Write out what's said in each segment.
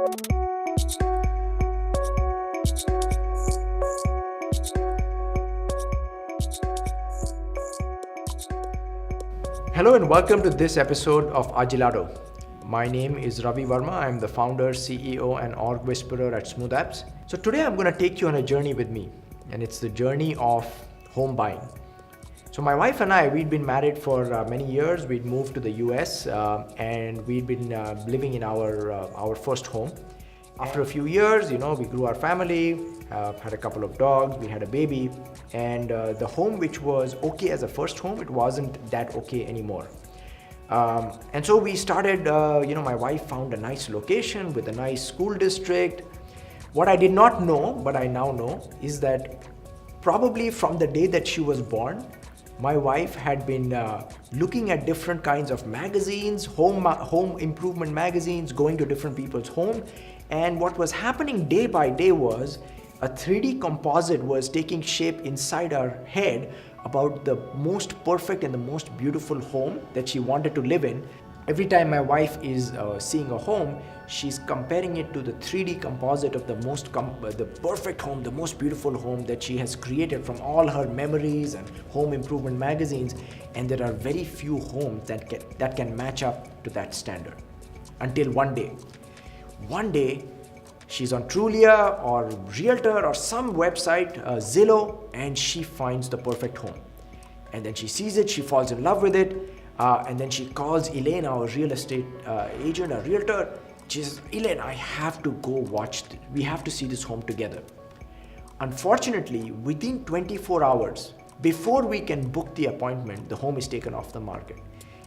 Hello and welcome to this episode of Agilato. My name is Ravi Verma. I'm the founder, CEO, and org whisperer at Smooth Apps. So today I'm going to take you on a journey with me, and it's the journey of home buying. So my wife and I, we'd been married for many years. We'd moved to the US and we'd been living in our first home. After a few years, we grew our family, had a couple of dogs, we had a baby, and the home which was okay as a first home, it wasn't that okay anymore. And so we started, my wife found a nice location with a nice school district. What I did not know, but I now know, is that probably from the day that she was born, my wife had been looking at different kinds of magazines, home improvement magazines, going to different people's home. And what was happening day by day was a 3D composite was taking shape inside our head about the most perfect and the most beautiful home that she wanted to live in. Every time my wife is seeing a home, she's comparing it to the 3D composite of the perfect home, the most beautiful home that she has created from all her memories and home improvement magazines. And there are very few homes that can match up to that standard. Until one day, she's on Trulia or Realtor or some website, Zillow, and she finds the perfect home. And then she sees it, she falls in love with it, and then she calls Elaine, our real estate agent, a realtor. She says, Elaine, I have to go we have to see this home together. Unfortunately, within 24 hours, before we can book the appointment, the home is taken off the market.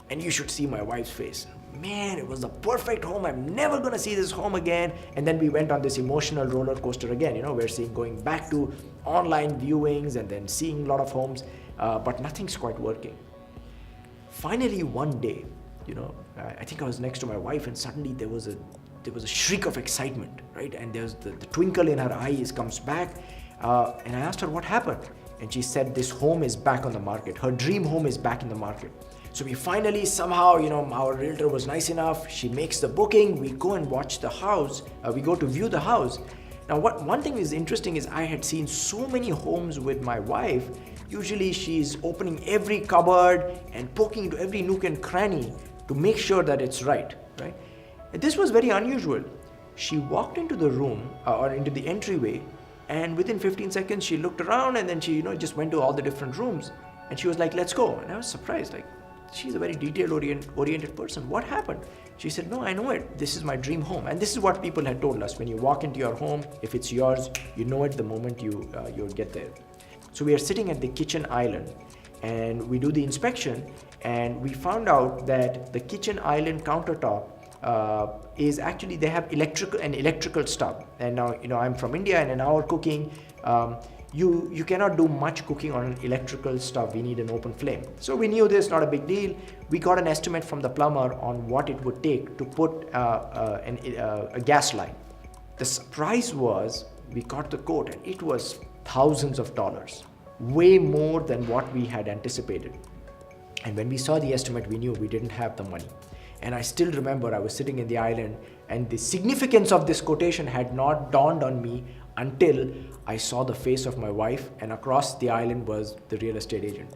And you should see my wife's face. Man, it was the perfect home. I'm never going to see this home again. And then we went on this emotional roller coaster again. We're going back to online viewings and then seeing a lot of homes, but nothing's quite working. Finally, one day, I think I was next to my wife, and suddenly there was a shriek of excitement, right? And there's the twinkle in her eyes comes back. And I asked her what happened. And she said, this home is back on the market. Her dream home is back in the market. So we finally somehow, our realtor was nice enough. She makes the booking. We go and watch the house. We go to view the house. Now, one thing is interesting is I had seen so many homes with my wife. Usually she's opening every cupboard and poking into every nook and cranny to make sure that it's right? And this was very unusual. She walked into the room or into the entryway, and within 15 seconds she looked around, and then she just went to all the different rooms, and she was like, let's go. And I was surprised, she's a very detail-oriented person. What happened? She said, no, I know it. This is my dream home. And this is what people had told us. When you walk into your home, if it's yours, you know it the moment you get there. So we are sitting at the kitchen island, and we do the inspection, and we found out that the kitchen island countertop is actually, they have electrical stuff. And now, I'm from India, and in our cooking, you cannot do much cooking on electrical stuff. We need an open flame. So we knew this, not a big deal. We got an estimate from the plumber on what it would take to put a gas line. The surprise was we got the quote, and it was thousands of dollars, way more than what we had anticipated. And when we saw the estimate, we knew we didn't have the money. And I still remember I was sitting in the island, and the significance of this quotation had not dawned on me until I saw the face of my wife, and across the island was the real estate agent.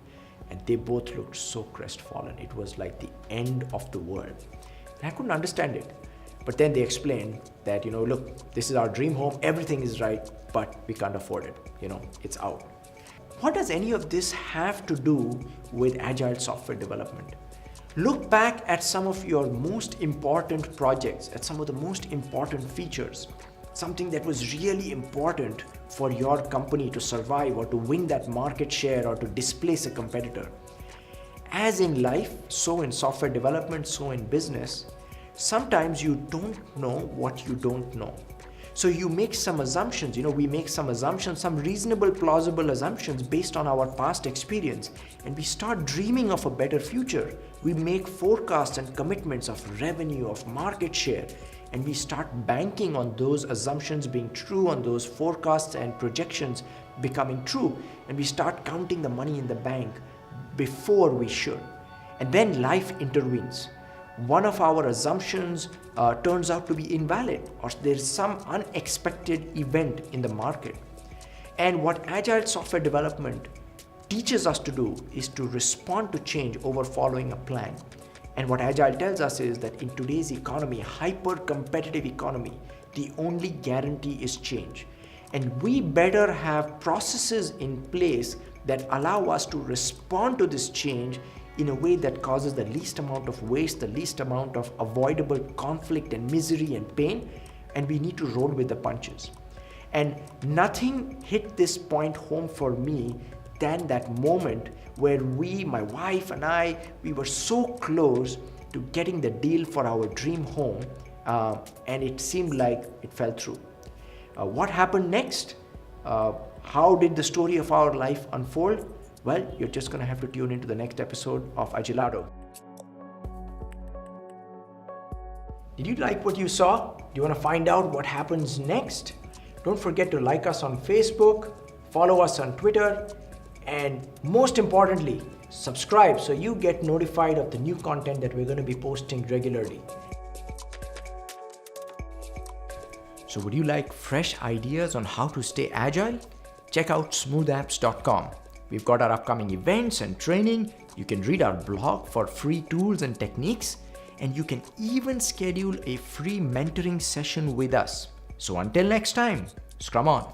And they both looked so crestfallen. It was like the end of the world. And I couldn't understand it. But then they explained that, look, this is our dream home. Everything is right, but we can't afford it. It's out. What does any of this have to do with agile software development? Look back at some of your most important projects, at some of the most important features, something that was really important for your company to survive or to win that market share or to displace a competitor. As in life, so in software development, so in business, sometimes you don't know what you don't know. So you make some assumptions, we make some assumptions, some reasonable, plausible assumptions based on our past experience, and we start dreaming of a better future. We make forecasts and commitments of revenue, of market share, and we start banking on those assumptions being true, on those forecasts and projections becoming true, and we start counting the money in the bank before we should. And then life intervenes. one of our assumptions turns out to be invalid, or there's some unexpected event in the market. And what agile software development teaches us to do is to respond to change over following a plan. And what agile tells us is that in today's economy, hyper competitive economy, the only guarantee is change. And we better have processes in place that allow us to respond to this change in a way that causes the least amount of waste, the least amount of avoidable conflict and misery and pain, and we need to roll with the punches. And nothing hit this point home for me than that moment where my wife and I, we were so close to getting the deal for our dream home, and it seemed like it fell through. What happened next? How did the story of our life unfold? Well, you're just going to have to tune into the next episode of Agilato. Did you like what you saw? Do you want to find out what happens next? Don't forget to like us on Facebook, follow us on Twitter, and most importantly, subscribe so you get notified of the new content that we're going to be posting regularly. So would you like fresh ideas on how to stay agile? Check out smoothapps.com. We've got our upcoming events and training. You can read our blog for free tools and techniques, and you can even schedule a free mentoring session with us. So until next time, scrum on.